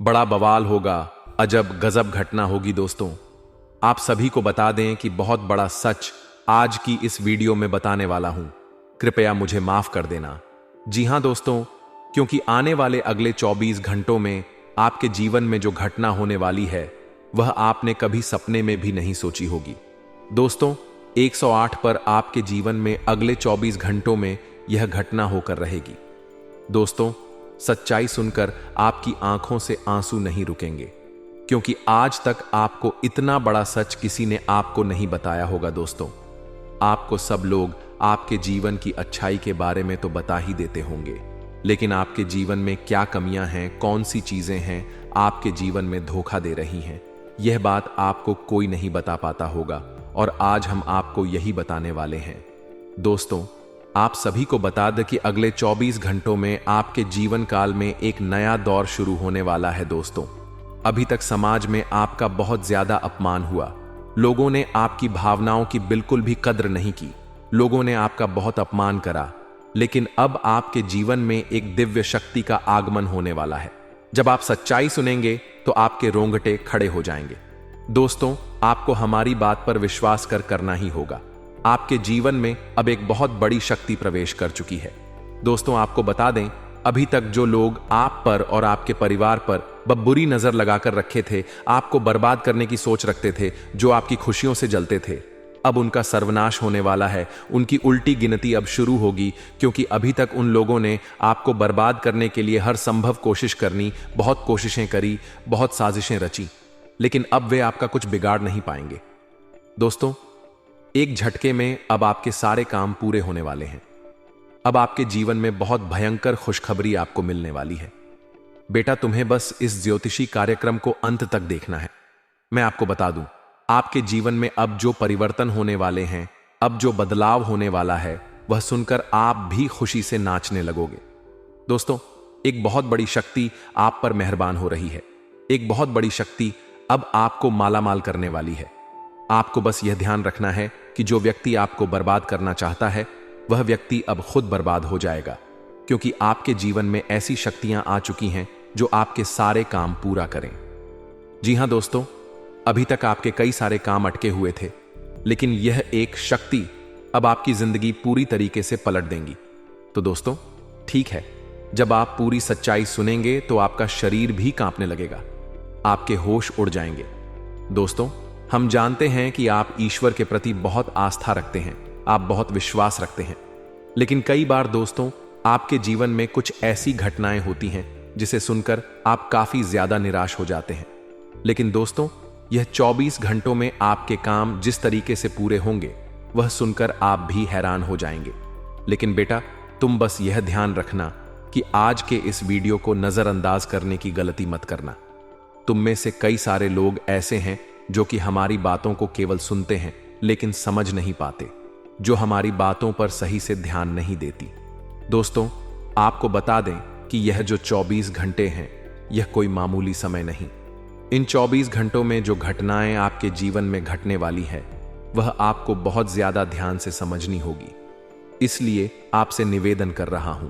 बड़ा बवाल होगा, अजब गजब घटना होगी दोस्तों। आप सभी को बता दें कि बहुत बड़ा सच आज की इस वीडियो में बताने वाला हूं। कृपया मुझे माफ कर देना। जी हां दोस्तों, क्योंकि आने वाले अगले 24 घंटों में आपके जीवन में जो घटना होने वाली है वह आपने कभी सपने में भी नहीं सोची होगी। दोस्तों, 108 पर आपके जीवन में अगले 24 घंटों में यह घटना होकर रहेगी। दोस्तों, सच्चाई सुनकर आपकी आंखों से आंसू नहीं रुकेंगे, क्योंकि आज तक आपको इतना बड़ा सच किसी ने आपको नहीं बताया होगा। दोस्तों, आपको सब लोग आपके जीवन की अच्छाई के बारे में तो बता ही देते होंगे, लेकिन आपके जीवन में क्या कमियां हैं, कौन सी चीजें हैं आपके जीवन में धोखा दे रही हैं, यह बात आपको कोई नहीं बता पाता होगा, और आज हम आपको यही बताने वाले हैं। दोस्तों, आप सभी को बता दें कि अगले 24 घंटों में आपके जीवन काल में एक नया दौर शुरू होने वाला है। दोस्तों, अभी तक समाज में आपका बहुत ज्यादा अपमान हुआ। लोगों ने आपकी भावनाओं की बिल्कुल भी कद्र नहीं की। लोगों ने आपका बहुत अपमान करा, लेकिन अब आपके जीवन में एक दिव्य शक्ति का आगमन होने वाला है। जब आप सच्चाई सुनेंगे तो आपके रोंगटे खड़े हो जाएंगे। दोस्तों, आपको हमारी बात पर विश्वास करना ही होगा। आपके जीवन में अब एक बहुत बड़ी शक्ति प्रवेश कर चुकी है। दोस्तों, आपको बता दें, अभी तक जो लोग आप पर और आपके परिवार पर बुरी नजर लगाकर रखे थे, आपको बर्बाद करने की सोच रखते थे, जो आपकी खुशियों से जलते थे, अब उनका सर्वनाश होने वाला है। उनकी उल्टी गिनती अब शुरू होगी, क्योंकि अभी तक उन लोगों ने आपको बर्बाद करने के लिए हर संभव कोशिश करनी, बहुत कोशिशें करी, बहुत साजिशें रची, लेकिन अब वे आपका कुछ बिगाड़ नहीं पाएंगे। दोस्तों, एक झटके में अब आपके सारे काम पूरे होने वाले हैं। अब आपके जीवन में बहुत भयंकर खुशखबरी आपको मिलने वाली है। बेटा, तुम्हें बस इस ज्योतिषी कार्यक्रम को अंत तक देखना है। मैं आपको बता दूं, आपके जीवन में अब जो परिवर्तन होने वाले हैं, अब जो बदलाव होने वाला है, वह सुनकर आप भी खुशी से नाचने लगोगे। दोस्तों, एक बहुत बड़ी शक्ति आप पर मेहरबान हो रही है। एक बहुत बड़ी शक्ति अब आपको मालामाल करने वाली है। आपको बस यह ध्यान रखना है कि जो व्यक्ति आपको बर्बाद करना चाहता है, वह व्यक्ति अब खुद बर्बाद हो जाएगा, क्योंकि आपके जीवन में ऐसी शक्तियां आ चुकी हैं जो आपके सारे काम पूरा करें। जी हां दोस्तों, अभी तक आपके कई सारे काम अटके हुए थे, लेकिन यह एक शक्ति अब आपकी जिंदगी पूरी तरीके से पलट देंगी। तो दोस्तों, ठीक है, जब आप पूरी सच्चाई सुनेंगे तो आपका शरीर भी कांपने लगेगा, आपके होश उड़ जाएंगे। दोस्तों, हम जानते हैं कि आप ईश्वर के प्रति बहुत आस्था रखते हैं, आप बहुत विश्वास रखते हैं, लेकिन कई बार दोस्तों, आपके जीवन में कुछ ऐसी घटनाएं होती हैं जिसे सुनकर आप काफी ज्यादा निराश हो जाते हैं। लेकिन दोस्तों, यह 24 घंटों में आपके काम जिस तरीके से पूरे होंगे, वह सुनकर आप भी हैरान हो जाएंगे। लेकिन बेटा, तुम बस यह ध्यान रखना कि आज के इस वीडियो को नजरअंदाज करने की गलती मत करना। तुम में से कई सारे लोग ऐसे हैं जो कि हमारी बातों को केवल सुनते हैं, लेकिन समझ नहीं पाते, जो हमारी बातों पर सही से ध्यान नहीं देती। दोस्तों, आपको बता दें कि यह जो 24 घंटे हैं, यह कोई मामूली समय नहीं। इन 24 घंटों में जो घटनाएं आपके जीवन में घटने वाली है, वह आपको बहुत ज्यादा ध्यान से समझनी होगी। इसलिए आपसे निवेदन कर रहा हूं।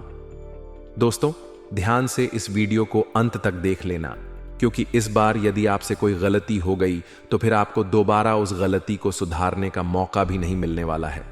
दोस्तों, ध्यान से इस वीडियो को अंत तक देख लेना, क्योंकि इस बार यदि आपसे कोई गलती हो गई तो फिर आपको दोबारा उस गलती को सुधारने का मौका भी नहीं मिलने वाला है।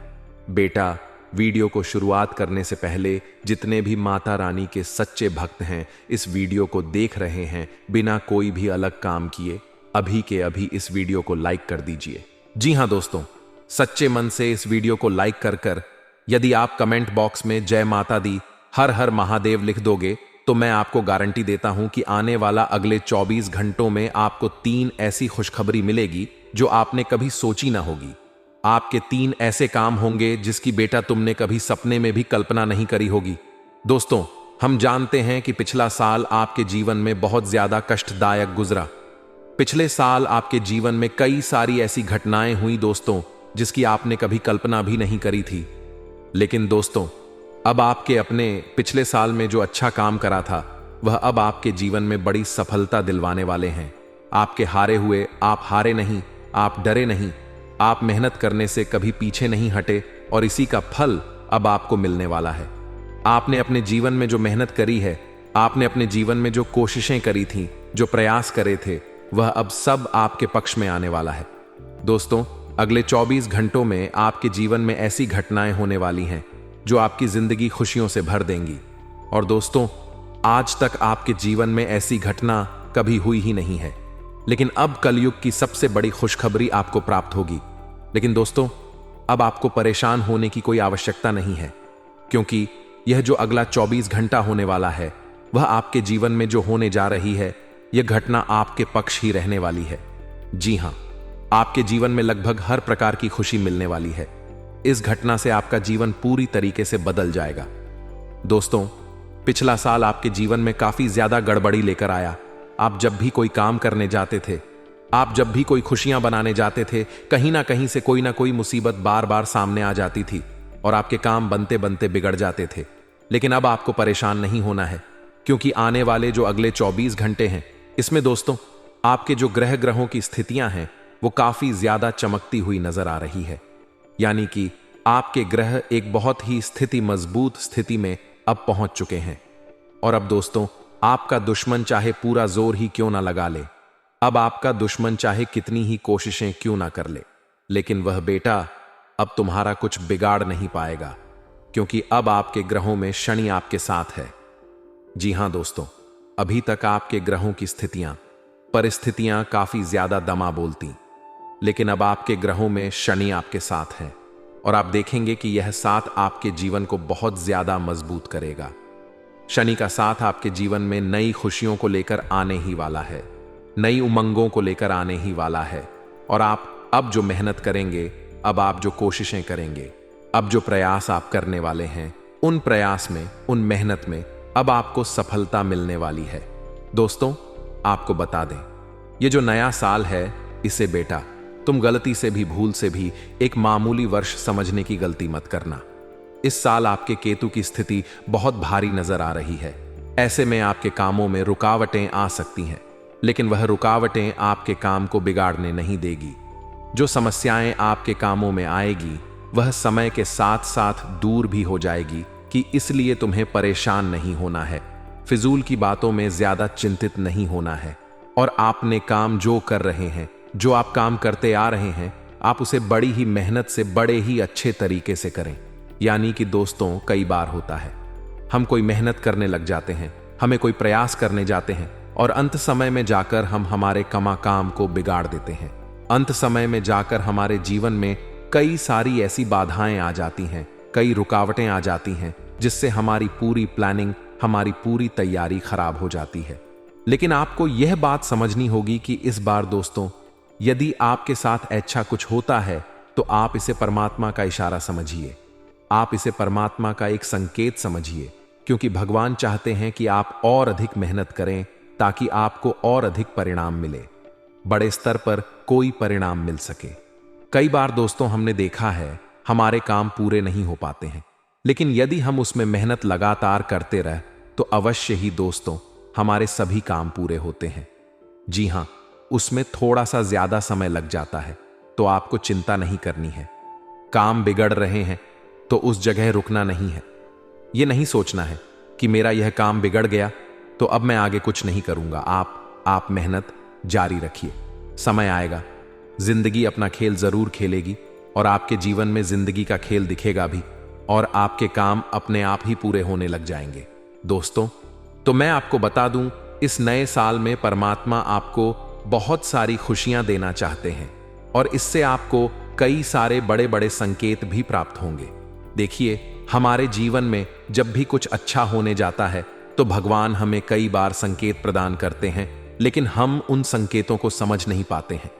बेटा, वीडियो को शुरुआत करने से पहले जितने भी माता रानी के सच्चे भक्त हैं, इस वीडियो को देख रहे हैं, बिना कोई भी अलग काम किए अभी के अभी इस वीडियो को लाइक कर दीजिए। जी हां दोस्तों, सच्चे मन से इस वीडियो को लाइक कर यदि आप कमेंट बॉक्स में जय माता दी, हर हर महादेव लिख दोगे, तो मैं आपको गारंटी देता हूं कि आने वाला अगले 24 घंटों में आपको 3 ऐसी खुशखबरी मिलेगी जो आपने कभी सोची ना होगी। आपके 3 ऐसे काम होंगे जिसकी बेटा तुमने कभी सपने में भी कल्पना नहीं करी होगी। दोस्तों, हम जानते हैं कि पिछला साल आपके जीवन में बहुत ज्यादा कष्टदायक गुजरा। पिछले साल आपके जीवन में कई सारी ऐसी घटनाएं हुई दोस्तों, जिसकी आपने कभी कल्पना भी नहीं करी थी। लेकिन दोस्तों, अब आपके अपने पिछले साल में जो अच्छा काम करा था, वह अब आपके जीवन में बड़ी सफलता दिलवाने वाले हैं। आपके हारे हुए आप हारे नहीं, आप डरे नहीं, आप मेहनत करने से कभी पीछे नहीं हटे, और इसी का फल अब आपको मिलने वाला है। आपने अपने जीवन में जो मेहनत करी है, आपने अपने जीवन में जो कोशिशें करी थीं, जो प्रयास करे थे, वह अब सब आपके पक्ष में आने वाला है। दोस्तों, अगले 24 घंटों में आपके जीवन में ऐसी घटनाएं होने वाली हैं जो आपकी जिंदगी खुशियों से भर देंगी। और दोस्तों, आज तक आपके जीवन में ऐसी घटना कभी हुई ही नहीं है, लेकिन अब कलयुग की सबसे बड़ी खुशखबरी आपको प्राप्त होगी। लेकिन दोस्तों, अब आपको परेशान होने की कोई आवश्यकता नहीं है, क्योंकि यह जो अगला 24 घंटा होने वाला है, वह आपके जीवन में जो होने जा रही है, यह घटना आपके पक्ष ही रहने वाली है। जी हां, आपके जीवन में लगभग हर प्रकार की खुशी मिलने वाली है। इस घटना से आपका जीवन पूरी तरीके से बदल जाएगा। दोस्तों, पिछला साल आपके जीवन में काफी ज्यादा गड़बड़ी लेकर आया। आप जब भी कोई काम करने जाते थे, आप जब भी कोई खुशियां बनाने जाते थे, कहीं ना कहीं से कोई ना कोई मुसीबत बार बार सामने आ जाती थी और आपके काम बनते बनते बिगड़ जाते थे। लेकिन अब आपको परेशान नहीं होना है, क्योंकि आने वाले जो अगले 24 घंटे हैं, इसमें दोस्तों आपके जो ग्रहों की स्थितियां हैं, वो काफी ज्यादा चमकती हुई नजर आ रही है। यानी कि आपके ग्रह एक बहुत ही मजबूत स्थिति में अब पहुंच चुके हैं। और अब दोस्तों, आपका दुश्मन चाहे पूरा जोर ही क्यों ना लगा ले, अब आपका दुश्मन चाहे कितनी ही कोशिशें क्यों ना कर ले, लेकिन वह बेटा अब तुम्हारा कुछ बिगाड़ नहीं पाएगा, क्योंकि अब आपके ग्रहों में शनि आपके साथ है। जी हां दोस्तों, अभी तक आपके ग्रहों की परिस्थितियां काफी ज्यादा दमा बोलती, लेकिन अब आपके ग्रहों में शनि आपके साथ है और आप देखेंगे कि यह साथ आपके जीवन को बहुत ज्यादा मजबूत करेगा। शनि का साथ आपके जीवन में नई खुशियों को लेकर आने ही वाला है, नई उमंगों को लेकर आने ही वाला है। और आप अब जो मेहनत करेंगे, अब आप जो कोशिशें करेंगे, अब जो प्रयास आप करने वाले हैं, उन प्रयास में, उन मेहनत में अब आपको सफलता मिलने वाली है। दोस्तों, आपको बता दें, ये जो नया साल है, इसे बेटा तुम गलती से भी, भूल से भी एक मामूली वर्ष समझने की गलती मत करना। इस साल आपके केतु की स्थिति बहुत भारी नजर आ रही है। ऐसे में आपके कामों में रुकावटें आ सकती हैं, लेकिन वह रुकावटें आपके काम को बिगाड़ने नहीं देगी। जो समस्याएं आपके कामों में आएगी, वह समय के साथ साथ दूर भी हो जाएगी, कि इसलिए तुम्हें परेशान नहीं होना है, फिजूल की बातों में ज्यादा चिंतित नहीं होना है। और आपने काम जो कर रहे हैं, जो आप काम करते आ रहे हैं, आप उसे बड़ी ही मेहनत से, बड़े ही अच्छे तरीके से करें। यानी कि दोस्तों, कई बार होता है, हम कोई मेहनत करने लग जाते हैं, हमें कोई प्रयास करने जाते हैं और अंत समय में जाकर हम हमारे काम को बिगाड़ देते हैं। अंत समय में जाकर हमारे जीवन में कई सारी ऐसी बाधाएं आ जाती हैं, कई रुकावटें आ जाती हैं, जिससे हमारी पूरी प्लानिंग, हमारी पूरी तैयारी खराब हो जाती है। लेकिन आपको यह बात समझनी होगी कि इस बार दोस्तों, यदि आपके साथ अच्छा कुछ होता है, तो आप इसे परमात्मा का इशारा समझिए, आप इसे परमात्मा का एक संकेत समझिए, क्योंकि भगवान चाहते हैं कि आप और अधिक मेहनत करें, ताकि आपको और अधिक परिणाम मिले, बड़े स्तर पर कोई परिणाम मिल सके। कई बार दोस्तों हमने देखा है, हमारे काम पूरे नहीं हो पाते हैं, लेकिन यदि हम उसमें मेहनत लगातार करते रहे, तो अवश्य ही दोस्तों हमारे सभी काम पूरे होते हैं। जी हां, उसमें थोड़ा सा ज्यादा समय लग जाता है, तो आपको चिंता नहीं करनी है। काम बिगड़ रहे हैं तो उस जगह रुकना नहीं है। यह नहीं सोचना है कि मेरा यह काम बिगड़ गया तो अब मैं आगे कुछ नहीं करूंगा। आप मेहनत जारी रखिए, समय आएगा, जिंदगी अपना खेल जरूर खेलेगी और आपके जीवन में जिंदगी का खेल दिखेगा भी, और आपके काम अपने आप ही पूरे होने लग जाएंगे। दोस्तों, तो मैं आपको बता दूं, इस नए साल में परमात्मा आपको बहुत सारी खुशियां देना चाहते हैं और इससे आपको कई सारे बड़े बड़े संकेत भी प्राप्त होंगे। देखिए, हमारे जीवन में जब भी कुछ अच्छा होने जाता है, तो भगवान हमें कई बार संकेत प्रदान करते हैं, लेकिन हम उन संकेतों को समझ नहीं पाते हैं।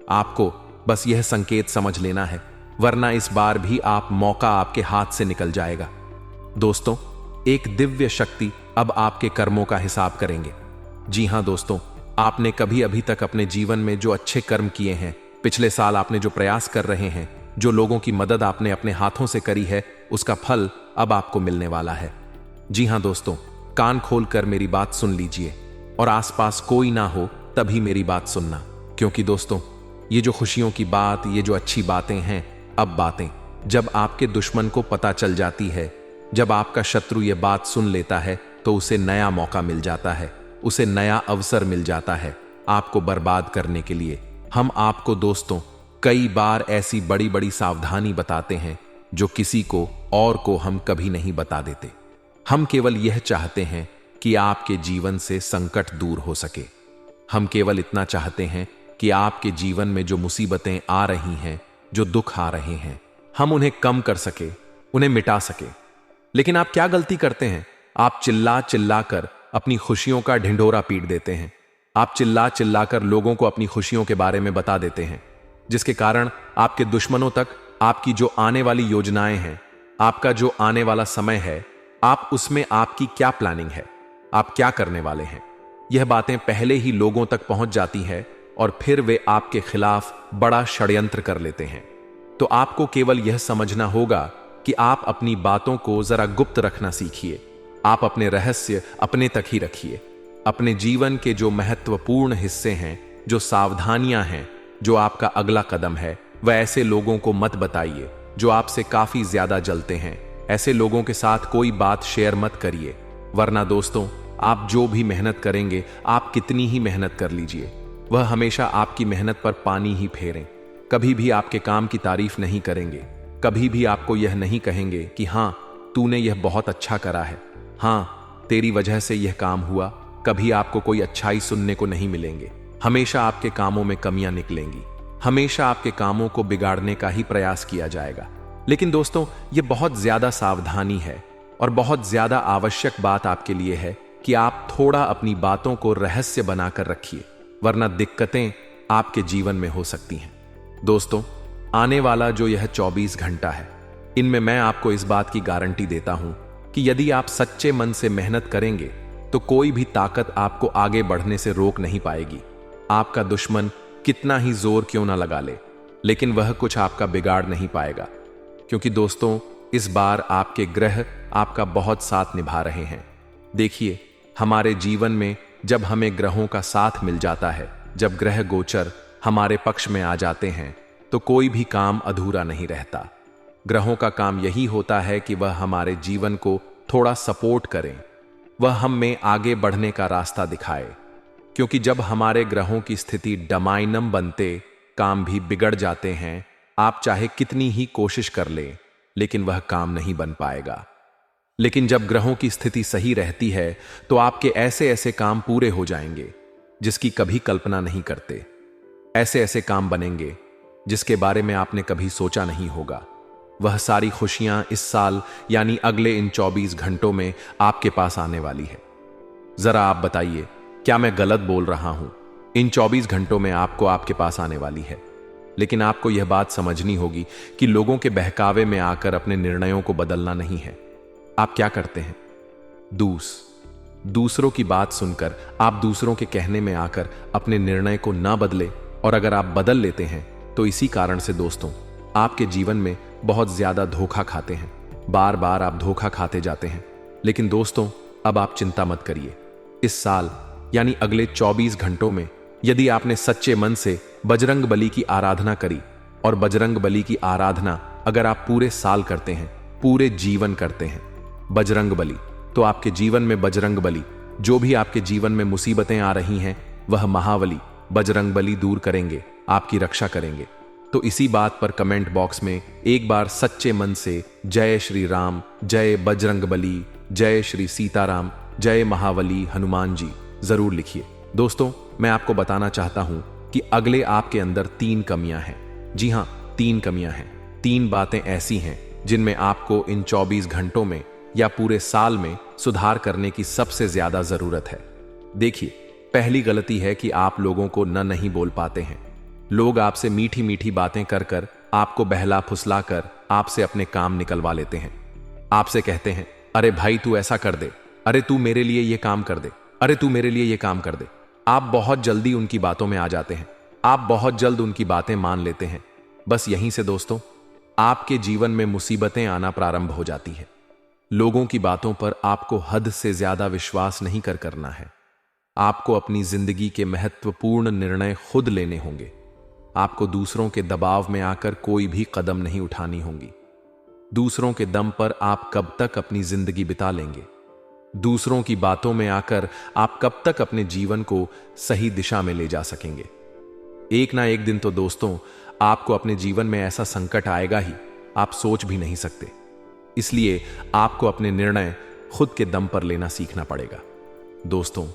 आपको बस यह संकेत समझ लेना है, वरना इस बार भी मौका आपके हाथ से निकल जाएगा। दोस्तों, एक दिव्य शक्ति अब आपके कर्मों का हिसाब करेंगे। जी हां दोस्तों, आपने कभी अभी तक अपने जीवन में जो अच्छे कर्म किए हैं, पिछले साल आपने जो प्रयास कर रहे हैं, जो लोगों की मदद आपने अपने हाथों से करी है, उसका फल अब आपको मिलने वाला है। जी हां दोस्तों, कान खोलकर मेरी बात सुन लीजिए और आसपास कोई ना हो तभी मेरी बात सुनना, क्योंकि दोस्तों ये जो खुशियों की बात, ये जो अच्छी बातें हैं, अब बातें जब आपके दुश्मन को पता चल जाती है, जब आपका शत्रु ये बात सुन लेता है, तो उसे नया मौका मिल जाता है, उसे नया अवसर मिल जाता है आपको बर्बाद करने के लिए। हम आपको दोस्तों कई बार ऐसी बड़ी बड़ी सावधानी बताते हैं जो किसी को और को हम कभी नहीं बता देते। हम केवल यह चाहते हैं कि आपके जीवन से संकट दूर हो सके। हम केवल इतना चाहते हैं कि आपके जीवन में जो मुसीबतें आ रही हैं, जो दुख आ रहे हैं, हम उन्हें कम कर सके, उन्हें मिटा सके। लेकिन आप क्या गलती करते हैं? आप चिल्ला चिल्ला कर अपनी खुशियों का ढिंढोरा पीट देते हैं। आप चिल्ला चिल्ला कर लोगों को अपनी खुशियों के बारे में बता देते हैं, जिसके कारण आपके दुश्मनों तक आपकी जो आने वाली योजनाएं हैं, आपका जो आने वाला समय है, आप उसमें आपकी क्या प्लानिंग है, आप क्या करने वाले हैं, यह बातें पहले ही लोगों तक पहुंच जाती है और फिर वे आपके खिलाफ बड़ा षड्यंत्र कर लेते हैं। तो आपको केवल यह समझना होगा कि आप अपनी बातों को जरा गुप्त रखना सीखिए। आप अपने रहस्य अपने तक ही रखिए। अपने जीवन के जो महत्वपूर्ण हिस्से हैं, जो सावधानियां हैं, जो आपका अगला कदम है, वह ऐसे लोगों को मत बताइए जो आपसे काफी ज्यादा जलते हैं। ऐसे लोगों के साथ कोई बात शेयर मत करिए, वरना दोस्तों आप जो भी मेहनत करेंगे, आप कितनी ही मेहनत कर लीजिए, वह हमेशा आपकी मेहनत पर पानी ही फेरें। कभी भी आपके काम की तारीफ नहीं करेंगे, कभी भी आपको यह नहीं कहेंगे कि हाँ तूने यह बहुत अच्छा करा है, हाँ तेरी वजह से यह काम हुआ। कभी आपको कोई अच्छाई सुनने को नहीं मिलेंगे। हमेशा आपके कामों में कमियां निकलेंगी, हमेशा आपके कामों को बिगाड़ने का ही प्रयास किया जाएगा। लेकिन दोस्तों यह बहुत ज्यादा सावधानी है और बहुत ज्यादा आवश्यक बात आपके लिए है कि आप थोड़ा अपनी बातों को रहस्य बनाकर रखिए, वरना दिक्कतें आपके जीवन में हो सकती हैं। दोस्तों आने वाला जो यह 24 घंटा है, इनमें मैं आपको इस बात की गारंटी देता हूं कि यदि आप सच्चे मन से मेहनत करेंगे तो कोई भी ताकत आपको आगे बढ़ने से रोक नहीं पाएगी। आपका दुश्मन कितना ही जोर क्यों ना लगा ले, लेकिन वह कुछ आपका बिगाड़ नहीं पाएगा, क्योंकि दोस्तों इस बार आपके ग्रह आपका बहुत साथ निभा रहे हैं। देखिए हमारे जीवन में जब हमें ग्रहों का साथ मिल जाता है, जब ग्रह गोचर हमारे पक्ष में आ जाते हैं, तो कोई भी काम अधूरा नहीं रहता। ग्रहों का काम यही होता है कि वह हमारे जीवन को थोड़ा सपोर्ट करें, वह हम में आगे बढ़ने का रास्ता दिखाए। क्योंकि जब हमारे ग्रहों की स्थिति डमाइनम बनते, काम भी बिगड़ जाते हैं। आप चाहे कितनी ही कोशिश कर लें, लेकिन वह काम नहीं बन पाएगा। लेकिन जब ग्रहों की स्थिति सही रहती है तो आपके ऐसे ऐसे काम पूरे हो जाएंगे जिसकी कभी कल्पना नहीं करते। ऐसे ऐसे काम बनेंगे जिसके बारे में आपने कभी सोचा नहीं होगा। वह सारी खुशियां इस साल यानी अगले इन 24 घंटों में आपके पास आने वाली है। जरा आप बताइए, क्या मैं गलत बोल रहा हूं? इन 24 घंटों में आपको आपके पास आने वाली है। लेकिन आपको यह बात समझनी होगी कि लोगों के बहकावे में आकर अपने निर्णयों को बदलना नहीं है। आप क्या करते हैं? दूसरों की बात सुनकर आप दूसरों के कहने में आकर अपने निर्णय को ना बदले, और अगर आप बदल लेते हैं तो इसी कारण से दोस्तों आपके जीवन में बहुत ज्यादा धोखा खाते हैं। बार बार आप धोखा खाते जाते हैं। लेकिन दोस्तों अब आप चिंता मत करिए। इस साल यानी अगले 24 घंटों में यदि आपने सच्चे मन से बजरंग बली की आराधना करी, और बजरंग बली की आराधना अगर आप पूरे साल करते हैं, पूरे जीवन करते हैं बजरंग बली, तो आपके जीवन में बजरंग बली, जो भी आपके जीवन में मुसीबतें आ रही हैं, वह महाबली बजरंग बली दूर करेंगे, आपकी रक्षा करेंगे। तो इसी बात पर कमेंट बॉक्स में एक बार सच्चे मन से जय श्री राम, जय बजरंग बली, जय श्री सीताराम, जय महाबली हनुमान जी जरूर लिखिए। दोस्तों मैं आपको बताना चाहता हूं कि अगले आपके अंदर 3 कमियां हैं। जी हां, 3 कमियां हैं। 3 बातें ऐसी हैं जिनमें आपको इन 24 घंटों में या पूरे साल में सुधार करने की सबसे ज्यादा जरूरत है। देखिए, पहली गलती है कि आप लोगों को न नहीं बोल पाते हैं। लोग आपसे मीठी मीठी बातें कर कर आपको बहला फुसला कर आपसे अपने काम निकलवा लेते हैं। आपसे कहते हैं, अरे भाई तू ऐसा कर दे, अरे तू मेरे लिए ये काम कर दे, अरे तू मेरे लिए ये काम कर दे। आप बहुत जल्दी उनकी बातों में आ जाते हैं। आप बहुत जल्द उनकी बातें मान लेते हैं। बस यहीं से दोस्तों आपके जीवन में मुसीबतें आना प्रारंभ हो जाती है। लोगों की बातों पर आपको हद से ज्यादा विश्वास नहीं करना है। आपको अपनी जिंदगी के महत्वपूर्ण निर्णय खुद लेने होंगे। आपको दूसरों के दबाव में आकर कोई भी कदम नहीं उठानी होंगी। दूसरों के दम पर आप कब तक अपनी जिंदगी बिता लेंगे? दूसरों की बातों में आकर आप कब तक अपने जीवन को सही दिशा में ले जा सकेंगे? एक ना एक दिन तो दोस्तों आपको अपने जीवन में ऐसा संकट आएगा ही, आप सोच भी नहीं सकते। इसलिए आपको अपने निर्णय खुद के दम पर लेना सीखना पड़ेगा। दोस्तों,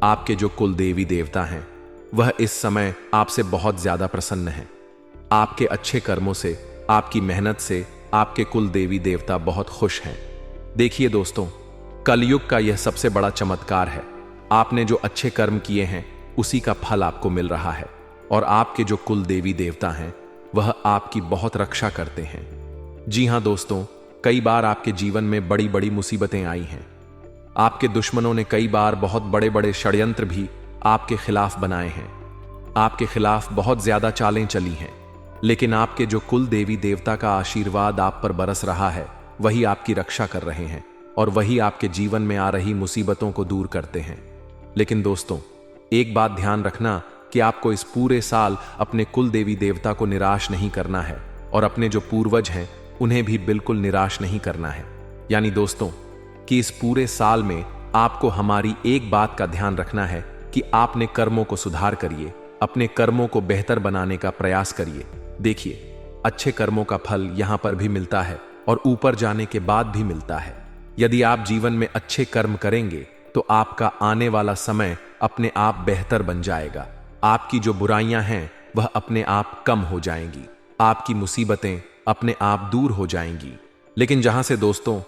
आपके जो कुल देवी देवता हैं वह इस समय आपसे बहुत ज्यादा प्रसन्न हैं। आपके अच्छे कर्मों से, आपकी मेहनत से आपके कुल देवी देवता बहुत खुश हैं। देखिए दोस्तों, कलयुग का यह सबसे बड़ा चमत्कार है। आपने जो अच्छे कर्म किए हैं उसी का फल आपको मिल रहा है, और आपके जो कुल देवी देवता हैं वह आपकी बहुत रक्षा करते हैं। जी हां दोस्तों, कई बार आपके जीवन में बड़ी बड़ी मुसीबतें आई हैं। आपके दुश्मनों ने कई बार बहुत बड़े बड़े षड्यंत्र भी आपके खिलाफ बनाए हैं। आपके खिलाफ बहुत ज्यादा चालें चली हैं, लेकिन आपके जो कुल देवी देवता का आशीर्वाद आप पर बरस रहा है वही आपकी रक्षा कर रहे हैं, और वही आपके जीवन में आ रही मुसीबतों को दूर करते हैं। लेकिन दोस्तों, एक बात ध्यान रखना कि आपको इस पूरे साल अपने कुल देवी देवता को निराश नहीं करना है, और अपने जो पूर्वज हैं उन्हें भी बिल्कुल निराश नहीं करना है। यानी दोस्तों कि इस पूरे साल में आपको हमारी एक बात का ध्यान रखना है कि आपने कर्मों को सुधार करिए, अपने कर्मों को बेहतर बनाने का प्रयास करिए। देखिए, अच्छे कर्मों का फल यहां पर भी मिलता है और ऊपर जाने के बाद भी मिलता है। यदि आप जीवन में अच्छे कर्म करेंगे तो आपका आने वाला समय अपने आप बेहतर बन जाएगा। आपकी जो बुराइयां हैं वह अपने आप कम हो जाएंगी, आपकी मुसीबतें अपने आप दूर हो जाएंगी। लेकिन जहां से दोस्तों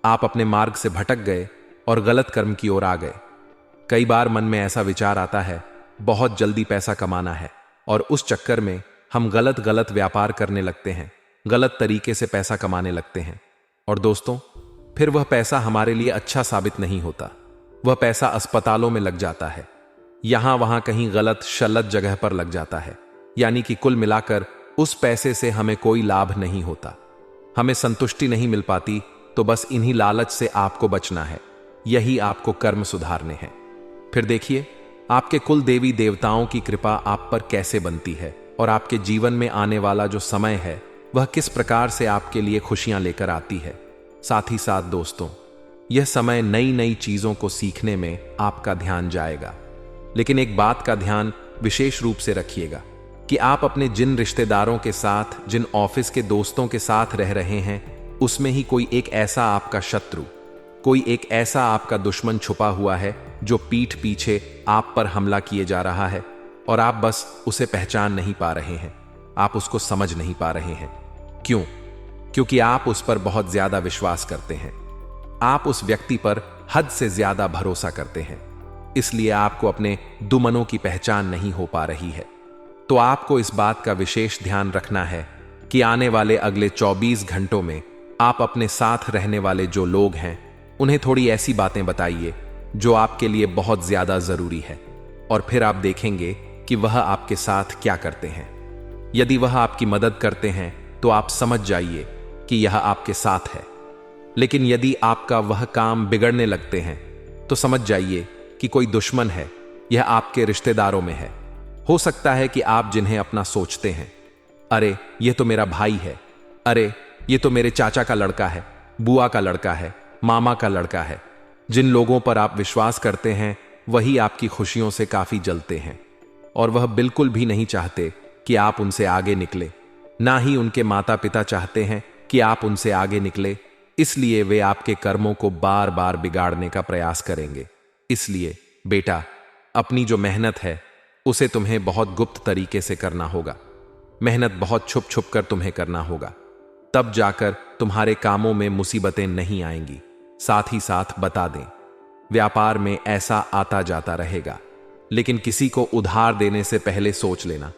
आप अपने मार्ग से भटक गए और गलत कर्म की ओर आ गए, कई बार मन में ऐसा विचार आता है बहुत जल्दी पैसा कमाना है, और उस चक्कर में हम गलत गलत व्यापार करने लगते हैं, गलत तरीके से पैसा कमाने लगते हैं। और दोस्तों फिर वह पैसा हमारे लिए अच्छा साबित नहीं होता। वह पैसा अस्पतालों में लग जाता है, यहां वहां कहीं गलत शलत जगह पर लग जाता है। यानी कि कुल मिलाकर उस पैसे से हमें कोई लाभ नहीं होता, हमें संतुष्टि नहीं मिल पाती। तो बस इन्हीं लालच से आपको बचना है, यही आपको कर्म सुधारने हैं। फिर देखिए, आपके कुल देवी देवताओं की कृपा आप पर कैसे बनती है, और आपके जीवन में आने वाला जो समय है वह किस प्रकार से आपके लिए खुशियां लेकर आती है। साथ ही साथ दोस्तों, यह समय नई नई चीजों को सीखने में आपका ध्यान जाएगा। लेकिन एक बात का ध्यान विशेष रूप से रखिएगा कि आप अपने जिन रिश्तेदारों के साथ, जिन ऑफिस के दोस्तों के साथ रह रहे हैं, उसमें ही कोई एक ऐसा आपका शत्रु, कोई एक ऐसा आपका दुश्मन छुपा हुआ है जो पीठ पीछे आप पर हमला किए जा रहा है, और आप बस उसे पहचान नहीं पा रहे हैं, आप उसको समझ नहीं पा रहे हैं। क्यों? क्योंकि आप उस पर बहुत ज्यादा विश्वास करते हैं, आप उस व्यक्ति पर हद से ज्यादा भरोसा करते हैं, इसलिए आपको अपने दुश्मनों की पहचान नहीं हो पा रही है। तो आपको इस बात का विशेष ध्यान रखना है कि आने वाले अगले 24 घंटों में आप अपने साथ रहने वाले जो लोग हैं उन्हें थोड़ी ऐसी बातें बताइए जो आपके लिए बहुत ज्यादा जरूरी है, और फिर आप देखेंगे कि वह आपके साथ क्या करते हैं। यदि वह आपकी मदद करते हैं तो आप समझ जाइए कि यह आपके साथ है, लेकिन यदि आपका वह काम बिगड़ने लगते हैं तो समझ जाइए कि कोई दुश्मन है, यह आपके रिश्तेदारों में है। हो सकता है कि आप जिन्हें अपना सोचते हैं, अरे ये तो मेरा भाई है, अरे ये तो मेरे चाचा का लड़का है, बुआ का लड़का है, मामा का लड़का है, जिन लोगों पर आप विश्वास करते हैं वही आपकी खुशियों से काफी जलते हैं, और वह बिल्कुल भी नहीं चाहते कि आप उनसे आगे निकले। ना ही उनके माता पिता चाहते हैं कि आप उनसे आगे निकले, इसलिए वे आपके कर्मों को बार बार बिगाड़ने का प्रयास करेंगे। इसलिए बेटा, अपनी जो मेहनत है उसे तुम्हें बहुत गुप्त तरीके से करना होगा। मेहनत बहुत छुप छुप कर तुम्हें करना होगा, तब जाकर तुम्हारे कामों में मुसीबतें नहीं आएंगी। साथ ही साथ बता दें, व्यापार में ऐसा आता जाता रहेगा, लेकिन किसी को उधार देने से पहले सोच लेना।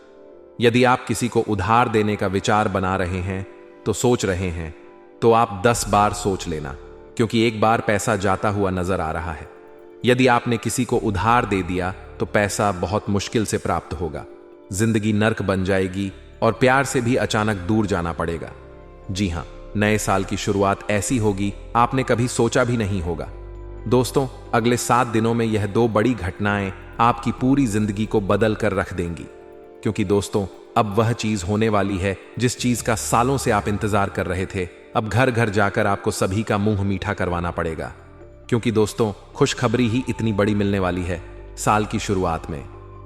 यदि आप किसी को उधार देने का विचार बना रहे हैं तो सोच रहे हैं, तो आप 10 बार सोच लेना, क्योंकि एक बार पैसा जाता हुआ नजर आ रहा है। यदि आपने किसी को उधार दे दिया तो पैसा बहुत मुश्किल से प्राप्त होगा, जिंदगी नर्क बन जाएगी और प्यार से भी अचानक दूर जाना पड़ेगा। जी हां, नए साल की शुरुआत ऐसी होगी आपने कभी सोचा भी नहीं होगा। दोस्तों, अगले 7 दिनों में यह 2 बड़ी घटनाएं आपकी पूरी जिंदगी को बदल कर रख देंगी, क्योंकि दोस्तों अब वह चीज होने वाली है जिस चीज का सालों से आप इंतजार कर रहे थे। अब घर घर जाकर आपको सभी का मुंह मीठा करवाना पड़ेगा। क्योंकि दोस्तों खुशखबरी ही इतनी बड़ी मिलने वाली है साल की शुरुआत में।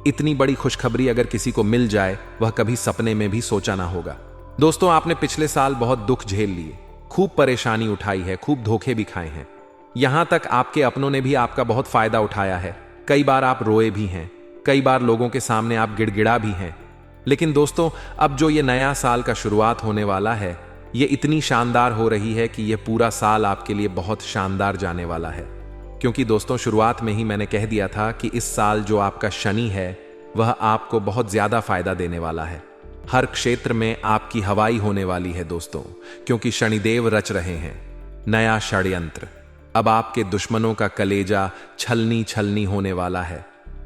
इतनी बड़ी खुशखबरी अगर किसी को मिल जाए वह कभी सपने में भी सोचा ना होगा। दोस्तों आपने पिछले साल बहुत दुख झेल लिए, खूब परेशानी उठाई है, खूब धोखे भी खाए हैं। यहां तक आपके अपनों ने भी आपका बहुत फायदा उठाया है। कई बार आप रोए भी हैं, कई बार लोगों के सामने आप गिड़गिड़ा भी हैं। लेकिन दोस्तों अब जो ये नया साल का शुरुआत होने वाला है, ये इतनी शानदार हो रही है कि ये पूरा साल आपके लिए बहुत शानदार जाने वाला है। क्योंकि दोस्तों शुरुआत में ही मैंने कह दिया था कि इस साल जो आपका शनि है वह आपको बहुत ज्यादा फायदा देने वाला है। हर क्षेत्र में आपकी हवाई होने वाली है दोस्तों, क्योंकि शनिदेव रच रहे हैं नया षड्यंत्र। अब आपके दुश्मनों का कलेजा छलनी छलनी होने वाला है।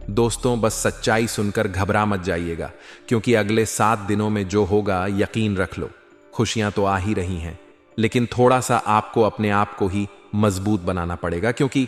दोस्तों बस सच्चाई सुनकर घबरा मत जाइएगा, क्योंकि अगले 7 दिनों में जो होगा यकीन रख लो, खुशियां तो आ ही रही हैं। लेकिन थोड़ा सा आपको अपने आप को ही मजबूत बनाना पड़ेगा, क्योंकि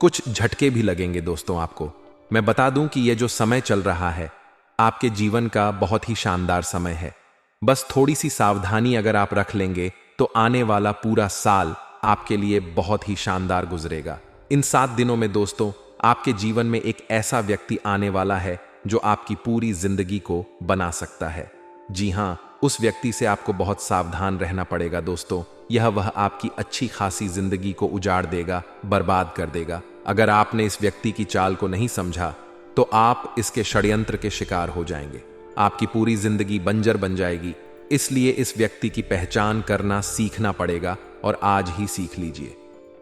कुछ झटके भी लगेंगे दोस्तों आपको। मैं बता दूं कि ये जो समय चल रहा है आपके जीवन का बहुत ही शानदार समय है। बस थोड़ी सी सावधानी अगर आप रख लेंगे तो आने वाला पूरा साल आपके लिए बहुत ही शानदार गुजरेगा। इन 7 दिनों में दोस्तों आपके जीवन में एक ऐसा व्यक्ति आने वाला है जो आपकी पूरी जिंदगी को बना सकता है। जी हां, उस व्यक्ति से आपको बहुत सावधान रहना पड़ेगा दोस्तों। वह आपकी अच्छी खासी जिंदगी को उजाड़ देगा, बर्बाद कर देगा। अगर आपने इस व्यक्ति की चाल को नहीं समझा तो आप इसके षड्यंत्र के शिकार हो जाएंगे। आपकी पूरी जिंदगी बंजर बन जाएगी। इसलिए इस व्यक्ति की पहचान करना सीखना पड़ेगा, और आज ही सीख लीजिए,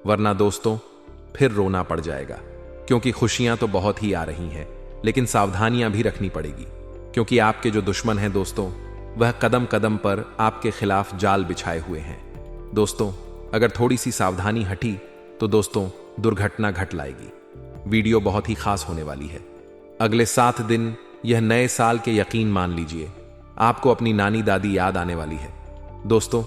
वरना दोस्तों फिर रोना पड़ जाएगा। क्योंकि खुशियां तो बहुत ही आ रही हैं, लेकिन सावधानियां भी रखनी पड़ेगी, क्योंकि आपके जो दुश्मन हैं दोस्तों वह कदम कदम पर आपके खिलाफ जाल बिछाए हुए हैं। दोस्तों अगर थोड़ी सी सावधानी हटी तो दोस्तों दुर्घटना घट लाएगी। वीडियो बहुत ही खास होने वाली है। अगले 7 दिन यह नए साल के यकीन मान लीजिए आपको अपनी नानी दादी याद आने वाली है दोस्तों।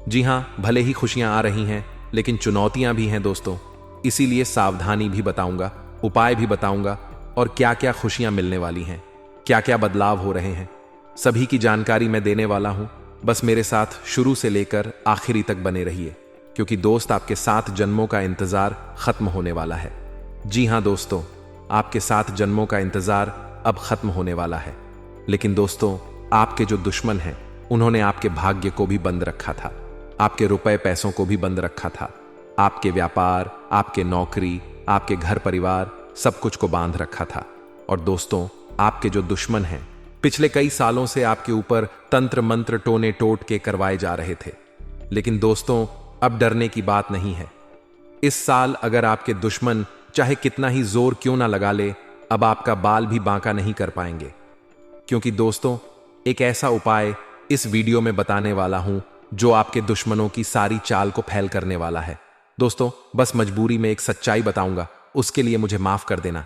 जी हां, भले ही खुशियां आ रही हैं लेकिन चुनौतियां भी हैं दोस्तों। इसीलिए सावधानी भी बताऊंगा, उपाय भी बताऊंगा, और क्या क्या खुशियां मिलने वाली हैं, क्या क्या बदलाव हो रहे हैं, सभी की जानकारी मैं देने वाला हूं। बस मेरे साथ शुरू से लेकर आखिरी तक बने रहिए, क्योंकि दोस्त आपके 7 जन्मों का इंतजार खत्म होने वाला है। जी हां दोस्तों, आपके 7 जन्मों का इंतजार अब खत्म होने वाला है। लेकिन दोस्तों आपके जो दुश्मन हैं उन्होंने आपके भाग्य को भी बंद रखा था, आपके रुपए पैसों को भी बंद रखा था, आपके व्यापार, आपके नौकरी, आपके घर परिवार, सब कुछ को बांध रखा था। और दोस्तों आपके जो दुश्मन हैं पिछले कई सालों से आपके ऊपर तंत्र मंत्र टोने टोट के करवाए जा रहे थे। लेकिन दोस्तों अब डरने की बात नहीं है। इस साल अगर आपके दुश्मन चाहे कितना ही जोर क्यों ना लगा ले, अब आपका बाल भी बांका नहीं कर पाएंगे। क्योंकि दोस्तों एक ऐसा उपाय इस वीडियो में बताने वाला हूं जो आपके दुश्मनों की सारी चाल को फैल करने वाला है। दोस्तों बस मजबूरी में एक सच्चाई बताऊंगा, उसके लिए मुझे माफ कर देना,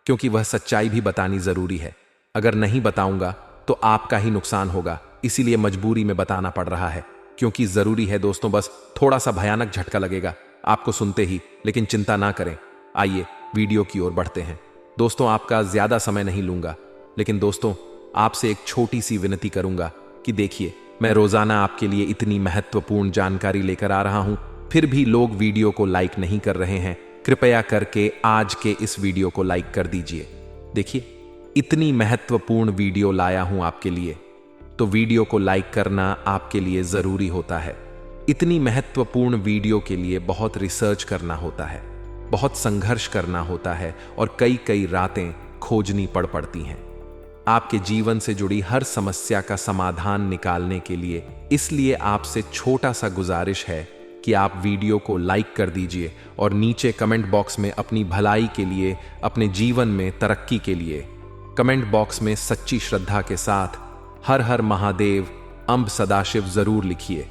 क्योंकि वह सच्चाई भी बतानी जरूरी है। अगर नहीं बताऊंगा तो आपका ही नुकसान होगा, इसीलिए मजबूरी में बताना पड़ रहा है, क्योंकि जरूरी है दोस्तों। बस थोड़ा सा भयानक झटका लगेगा आपको सुनते ही, लेकिन चिंता ना करें। आइए वीडियो की ओर बढ़ते हैं। दोस्तों आपका ज्यादा समय नहीं लूंगा, लेकिन दोस्तों आपसे एक छोटी सी विनती करूंगा कि देखिए मैं रोजाना आपके लिए इतनी महत्वपूर्ण जानकारी लेकर आ रहा हूं, फिर भी लोग वीडियो को लाइक नहीं कर रहे हैं। कृपया करके आज के इस वीडियो को लाइक कर दीजिए। देखिए इतनी महत्वपूर्ण वीडियो लाया हूं आपके लिए, तो वीडियो को लाइक करना आपके लिए जरूरी होता है। इतनी महत्वपूर्ण वीडियो के लिए बहुत रिसर्च करना होता है, बहुत संघर्ष करना होता है, और कई कई रातें खोजनी पड़ती हैं आपके जीवन से जुड़ी हर समस्या का समाधान निकालने के लिए। इसलिए आपसे छोटा सा गुजारिश है कि आप वीडियो को लाइक कर दीजिए और नीचे कमेंट बॉक्स में अपनी भलाई के लिए, अपने जीवन में तरक्की के लिए कमेंट बॉक्स में सच्ची श्रद्धा के साथ हर हर महादेव अंब सदाशिव जरूर लिखिए।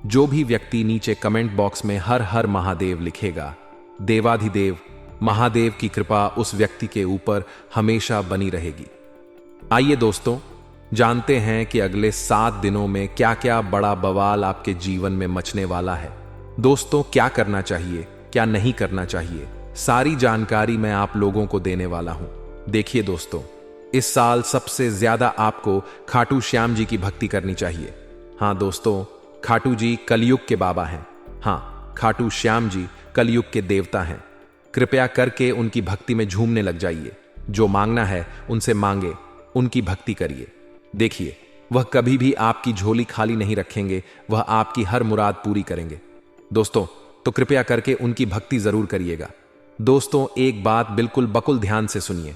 जो भी व्यक्ति नीचे कमेंट बॉक्स में हर हर महादेव लिखेगा, देवाधिदेव महादेव की कृपा उस व्यक्ति के ऊपर हमेशा बनी रहेगी। आइए दोस्तों जानते हैं कि अगले 7 दिनों में क्या क्या बड़ा बवाल आपके जीवन में मचने वाला है। दोस्तों क्या करना चाहिए, क्या नहीं करना चाहिए, सारी जानकारी मैं आप लोगों को देने वाला हूं। देखिए दोस्तों, इस साल सबसे ज्यादा आपको खाटू श्याम जी की भक्ति करनी चाहिए। हाँ दोस्तों, खाटू जी कलयुग के बाबा हैं। हाँ, खाटू श्याम जी कलयुग के देवता हैं। कृपया करके उनकी भक्ति में झूमने लग जाइए। जो मांगना है उनसे मांगे, उनकी भक्ति करिए। देखिए, वह कभी भी आपकी झोली खाली नहीं रखेंगे, वह आपकी हर मुराद पूरी करेंगे। दोस्तों, तो कृपया करके उनकी भक्ति जरूर करिएगा। दोस्तों, एक बात बिल्कुल बकुल ध्यान से सुनिए।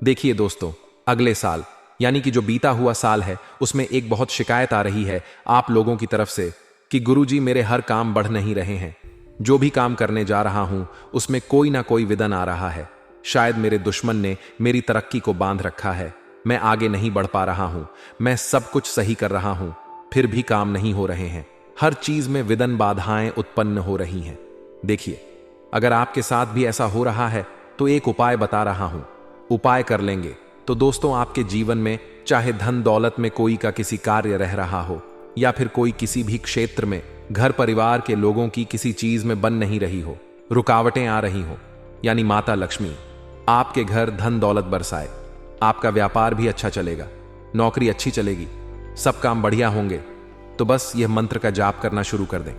देखिए दोस्तों, अगले साल यानी कि जो बीता हुआ साल है, उसमें एक बहुत शिकायत आ रही है आप लोगों की तरफ से कि गुरुजी मेरे हर काम बढ़ नहीं रहे हैं। जो भी काम करने जा रहा हूं उसमें कोई ना कोई विघ्न आ रहा है। शायद मेरे दुश्मन ने मेरी तरक्की को बांध रखा है। मैं आगे नहीं बढ़ पा रहा हूं। मैं सब कुछ सही कर रहा हूं, फिर भी काम नहीं हो रहे हैं। हर चीज में विघ्न बाधाएं उत्पन्न हो रही हैं। देखिए, अगर आपके साथ भी ऐसा हो रहा है तो एक उपाय बता रहा हूं। उपाय कर लेंगे तो दोस्तों आपके जीवन में चाहे धन दौलत में कोई का किसी कार्य रह रहा हो या फिर कोई किसी भी क्षेत्र में घर परिवार के लोगों की किसी चीज में बन नहीं रही हो, रुकावटें आ रही हो, यानी माता लक्ष्मी आपके घर धन दौलत बरसाए। आपका व्यापार भी अच्छा चलेगा, नौकरी अच्छी चलेगी, सब काम बढ़िया होंगे। तो बस यह मंत्र का जाप करना शुरू कर दें।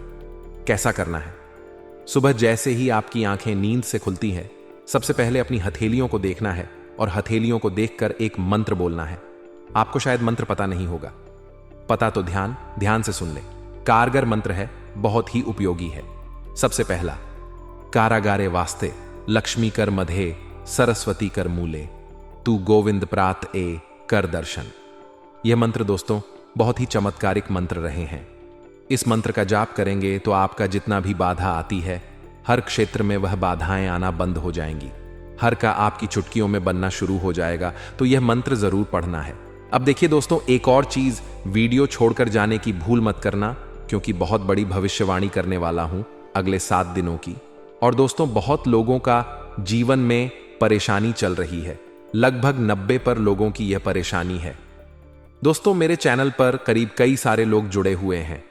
कैसा करना है? सुबह जैसे ही आपकी आंखें नींद से खुलती है, सबसे पहले अपनी हथेलियों को देखना है और हथेलियों को देखकर एक मंत्र बोलना है। आपको शायद मंत्र पता नहीं होगा, पता तो ध्यान से सुन ले। कारगर मंत्र है, बहुत ही उपयोगी है। सबसे पहला, कारागारे वास्ते लक्ष्मी कर मधे सरस्वती कर मूले तू गोविंद प्रात ए कर दर्शन। यह मंत्र दोस्तों बहुत ही चमत्कारिक मंत्र रहे हैं। इस मंत्र का जाप करेंगे तो आपका जितना भी बाधा आती है, हर क्षेत्र में वह बाधाएं आना बंद हो जाएंगी। हर का आपकी चुटकियों में बनना शुरू हो जाएगा। तो यह मंत्र जरूर पढ़ना है। अब देखिए दोस्तों, एक और चीज, वीडियो छोड़कर जाने की भूल मत करना, क्योंकि बहुत बड़ी भविष्यवाणी करने वाला हूं अगले 7 दिनों की। और दोस्तों, बहुत लोगों का जीवन में परेशानी चल रही है। लगभग 90 पर लोगों की यह परेशानी है। दोस्तों, मेरे चैनल पर करीब कई सारे लोग जुड़े हुए हैं।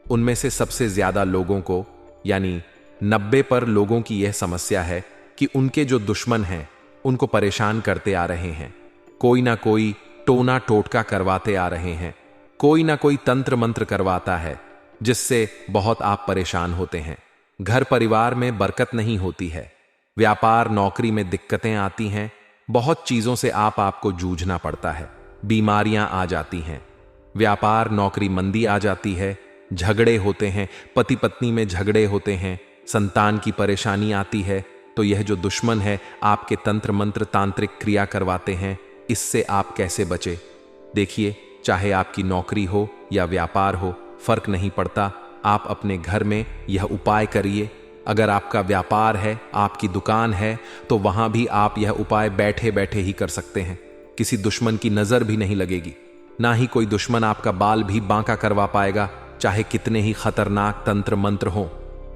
उनमें से सबसे ज्यादा लोगों को यानी 90 पर लोगों की यह समस्या है कि उनके जो दुश्मन हैं उनको परेशान करते आ रहे हैं। कोई ना कोई टोना टोटका करवाते आ रहे हैं, कोई ना कोई तंत्र मंत्र करवाता है, जिससे बहुत आप परेशान होते हैं। घर परिवार में बरकत नहीं होती है, व्यापार नौकरी में दिक्कतें आती हैं, बहुत चीजों से आपको जूझना पड़ता है, बीमारियां आ जाती हैं, व्यापार नौकरी मंदी आ जाती है, झगड़े होते हैं, पति पत्नी में झगड़े होते हैं, संतान की परेशानी आती है। तो यह जो दुश्मन है आपके तंत्र मंत्र तांत्रिक क्रिया करवाते हैं, इससे आप कैसे बचे? देखिए, चाहे आपकी नौकरी हो या व्यापार हो, फर्क नहीं पड़ता। आप अपने घर में यह उपाय करिए। अगर आपका व्यापार है, आपकी दुकान है, तो वहां भी आप यह उपाय बैठे बैठे ही कर सकते हैं। किसी दुश्मन की नजर भी नहीं लगेगी, ना ही कोई दुश्मन आपका बाल भी बांका करवा पाएगा, चाहे कितने ही खतरनाक तंत्र मंत्र हो,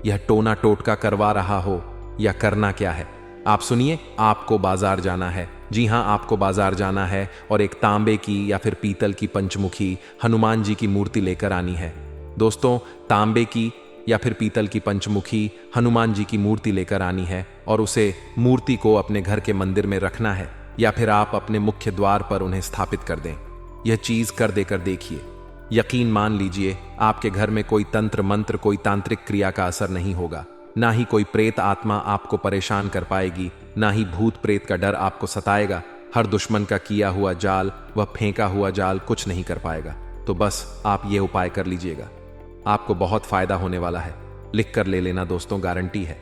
यह टोना टोटका करवा रहा हो। या करना क्या है, आप सुनिए। आपको बाजार जाना है। जी हां, आपको बाजार जाना है और एक तांबे की या फिर पीतल की पंचमुखी हनुमान जी की मूर्ति लेकर आनी है। दोस्तों, तांबे की या फिर पीतल की पंचमुखी हनुमान जी की मूर्ति लेकर आनी है और उसे मूर्ति को अपने घर के मंदिर में रखना है, या फिर आप अपने मुख्य द्वार पर उन्हें स्थापित कर दें। यह चीज कर देकर देखिए, यकीन मान लीजिए आपके घर में कोई तंत्र मंत्र, कोई तांत्रिक क्रिया का असर नहीं होगा। ना ही कोई प्रेत आत्मा आपको परेशान कर पाएगी, ना ही भूत प्रेत का डर आपको सताएगा। हर दुश्मन का किया हुआ जाल, वह फेंका हुआ जाल कुछ नहीं कर पाएगा। तो बस आप ये उपाय कर लीजिएगा, आपको बहुत फायदा होने वाला है। लिख कर ले लेना दोस्तों, गारंटी है।